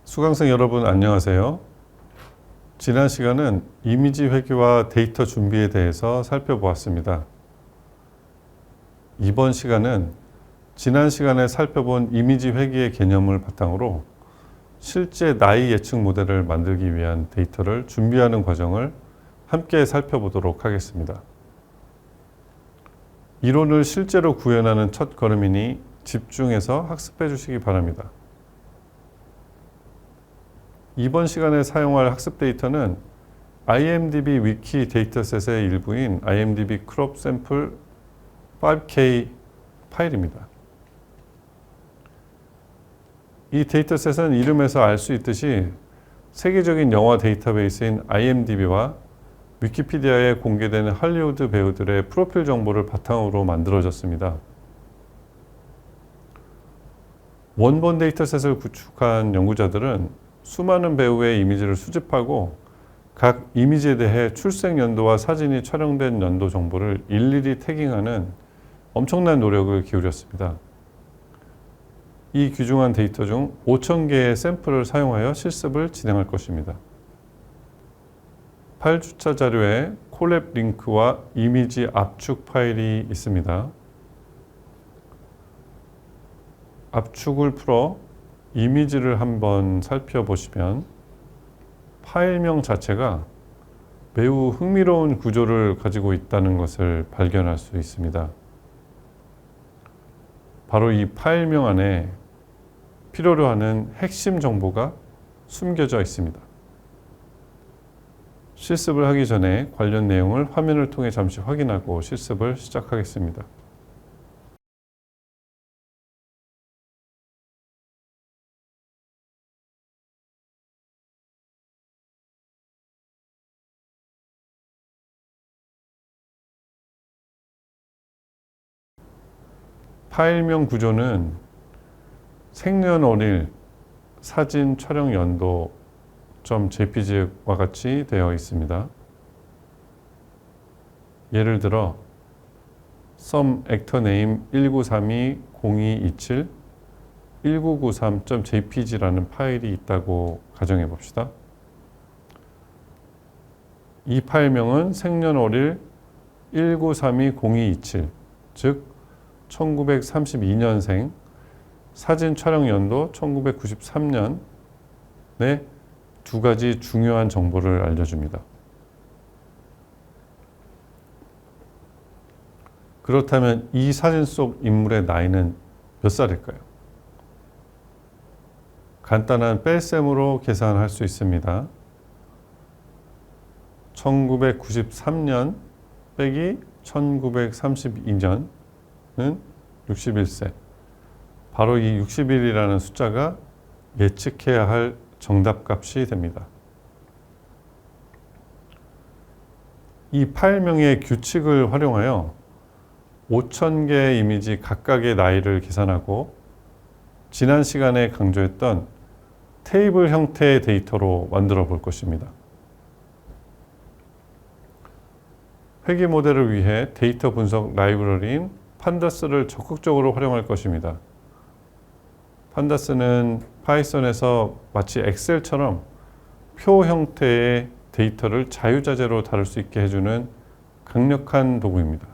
수강생 여러분 안녕하세요. 지난 시간은 이미지 회귀와 데이터 준비에 대해서 살펴보았습니다. 이번 시간은 지난 시간에 살펴본 이미지 회귀의 개념을 바탕으로 실제 나이 예측 모델을 만들기 위한 데이터를 준비하는 과정을 함께 살펴보도록 하겠습니다. 이론을 실제로 구현하는 첫 걸음이니 집중해서 학습해 주시기 바랍니다. 이번 시간에 사용할 학습 데이터는 IMDb 위키 데이터셋의 일부인 IMDb 크롭 샘플 5K 파일입니다. 이 데이터셋은 이름에서 알 수 있듯이 세계적인 영화 데이터베이스인 IMDb와 위키피디아에 공개되는 할리우드 배우들의 프로필 정보를 바탕으로 만들어졌습니다. 원본 데이터셋을 구축한 연구자들은 수많은 배우의 이미지를 수집하고 각 이미지에 대해 출생 연도와 사진이 촬영된 연도 정보를 일일이 태깅하는 엄청난 노력을 기울였습니다. 이 귀중한 데이터 중 5,000개의 샘플을 사용하여 실습을 진행할 것입니다. 파일 주차 자료에 콜랩 링크와 이미지 압축 파일이 있습니다. 압축을 풀어 이미지를 한번 살펴보시면 파일명 자체가 매우 흥미로운 구조를 가지고 있다는 것을 발견할 수 있습니다. 바로 이 파일명 안에 필요로 하는 핵심 정보가 숨겨져 있습니다. 실습을 하기 전에 관련 내용을 화면을 통해 잠시 확인하고 실습을 시작하겠습니다. 파일명 구조는 생년월일, 사진 촬영 연도 .jpg와 같이 되어 있습니다. 예를 들어 some actor name 1932-0227 1993.jpg라는 파일이 있다고 가정해 봅시다. 이 파일명은 생년월일 1932-0227, 즉 1932년생, 사진 촬영 연도 1993년의 두 가지 중요한 정보를 알려줍니다. 그렇다면 이 사진 속 인물의 나이는 몇 살일까요? 간단한 뺄셈으로 계산할 수 있습니다. 1993년 빼기 1932년은 61세. 바로 이 61이라는 숫자가 예측해야 할 정답값이 됩니다. 이 파일명의 규칙을 활용하여 5,000개의 이미지 각각의 나이를 계산하고 지난 시간에 강조했던 테이블 형태의 데이터로 만들어 볼 것입니다. 회귀 모델을 위해 데이터 분석 라이브러리인 판다스를 적극적으로 활용할 것입니다. 판다스는 파이썬에서 마치 엑셀처럼 표 형태의 데이터를 자유자재로 다룰 수 있게 해주는 강력한 도구입니다.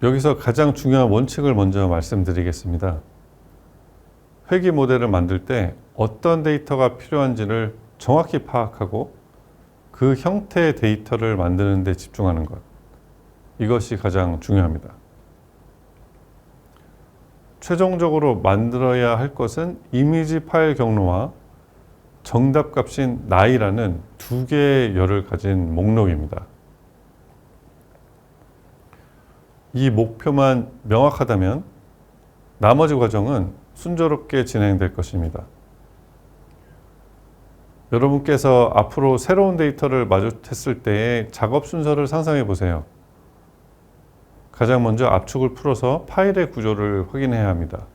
여기서 가장 중요한 원칙을 먼저 말씀드리겠습니다. 회귀 모델을 만들 때 어떤 데이터가 필요한지를 정확히 파악하고 그 형태의 데이터를 만드는 데 집중하는 것. 이것이 가장 중요합니다. 최종적으로 만들어야 할 것은 이미지 파일 경로와 정답값인 나이라는 두 개의 열을 가진 목록입니다. 이 목표만 명확하다면 나머지 과정은 순조롭게 진행될 것입니다. 여러분께서 앞으로 새로운 데이터를 마주했을 때의 작업 순서를 상상해 보세요. 가장 먼저 압축을 풀어서 파일의 구조를 확인해야 합니다.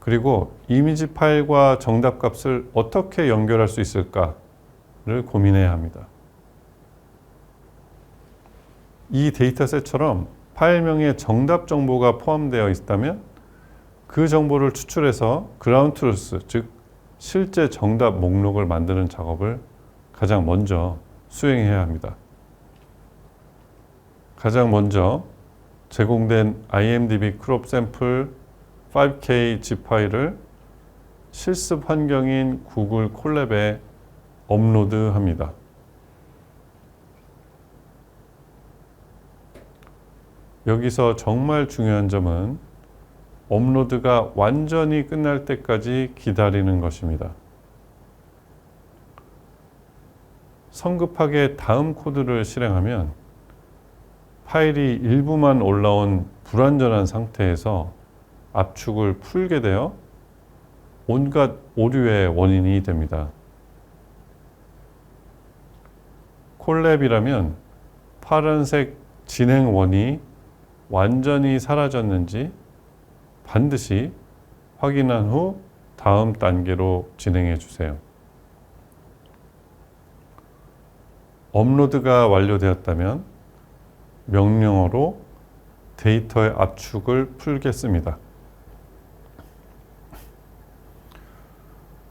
그리고 이미지 파일과 정답값을 어떻게 연결할 수 있을까를 고민해야 합니다. 이 데이터셋처럼 파일명에 정답 정보가 포함되어 있다면 그 정보를 추출해서 그라운드 트루스, 즉 실제 정답 목록을 만드는 작업을 가장 먼저 수행해야 합니다. 가장 먼저 제공된 IMDb 크롭 샘플 5K zip 파일을 실습 환경인 구글 콜랩에 업로드합니다. 여기서 정말 중요한 점은 업로드가 완전히 끝날 때까지 기다리는 것입니다. 성급하게 다음 코드를 실행하면 파일이 일부만 올라온 불완전한 상태에서 압축을 풀게 되어 온갖 오류의 원인이 됩니다. 콜랩이라면 파란색 진행원이 완전히 사라졌는지 반드시 확인한 후 다음 단계로 진행해 주세요. 업로드가 완료되었다면 명령어로 데이터의 압축을 풀겠습니다.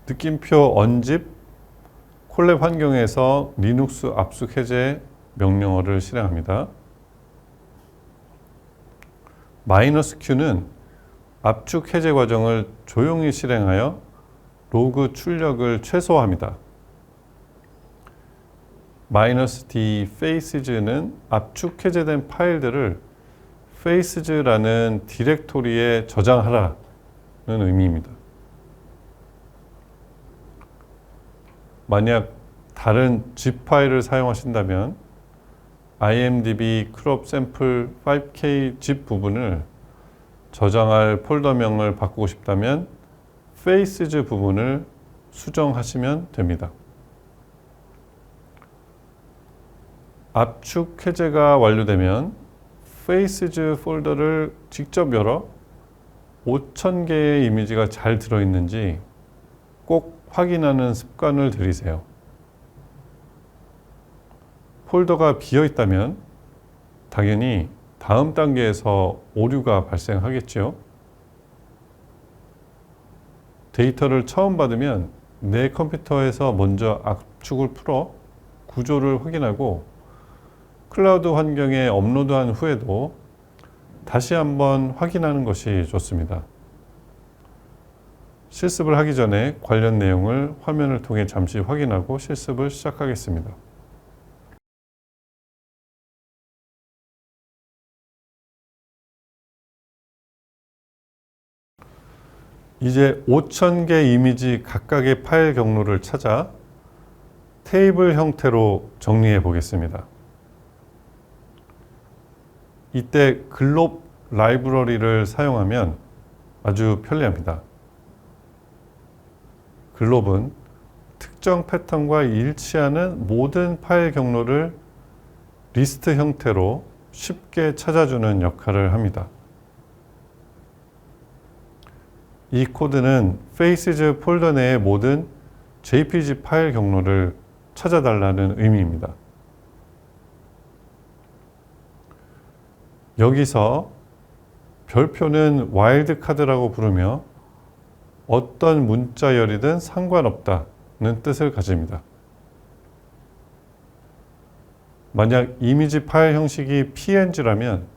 느낌표 unzip 콜랩 환경에서 리눅스 압축 해제 명령어를 실행합니다. -Q는 압축 해제 과정을 조용히 실행하여 로그 출력을 최소화합니다. -D faces는 압축 해제된 파일들을 faces라는 디렉토리에 저장하라는 의미입니다. 만약 다른 zip 파일을 사용하신다면 IMDb 크롭 샘플 5K zip 부분을 저장할 폴더명을 바꾸고 싶다면 faces 부분을 수정하시면 됩니다. 압축 해제가 완료되면 faces 폴더를 직접 열어 5,000개의 이미지가 잘 들어있는지 꼭 확인하는 습관을 들이세요. 폴더가 비어 있다면 당연히 다음 단계에서 오류가 발생하겠죠. 데이터를 처음 받으면 내 컴퓨터에서 먼저 압축을 풀어 구조를 확인하고 클라우드 환경에 업로드한 후에도 다시 한번 확인하는 것이 좋습니다. 실습을 하기 전에 관련 내용을 화면을 통해 잠시 확인하고 실습을 시작하겠습니다. 이제 5,000개 이미지 각각의 파일 경로를 찾아 테이블 형태로 정리해 보겠습니다. 이때 글롭 라이브러리를 사용하면 아주 편리합니다. 글롭은 특정 패턴과 일치하는 모든 파일 경로를 리스트 형태로 쉽게 찾아주는 역할을 합니다. 이 코드는 faces 폴더 내의 모든 JPG 파일 경로를 찾아달라는 의미입니다. 여기서 별표는 와일드카드라고 부르며 어떤 문자열이든 상관없다는 뜻을 가집니다. 만약 이미지 파일 형식이 PNG라면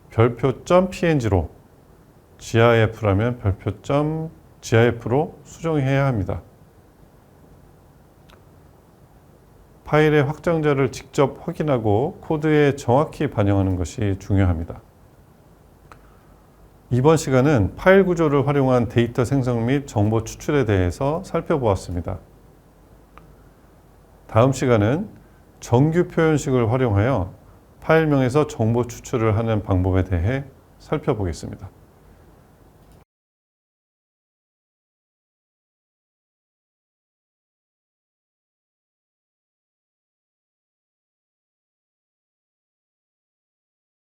별표 .png로, GIF라면 별표 .gif로 수정해야 합니다. 파일의 확장자를 직접 확인하고 코드에 정확히 반영하는 것이 중요합니다. 이번 시간은 파일 구조를 활용한 데이터 생성 및 정보 추출에 대해서 살펴보았습니다. 다음 시간은 정규 표현식을 활용하여 파일명에서 정보 추출을 하는 방법에 대해 살펴보겠습니다.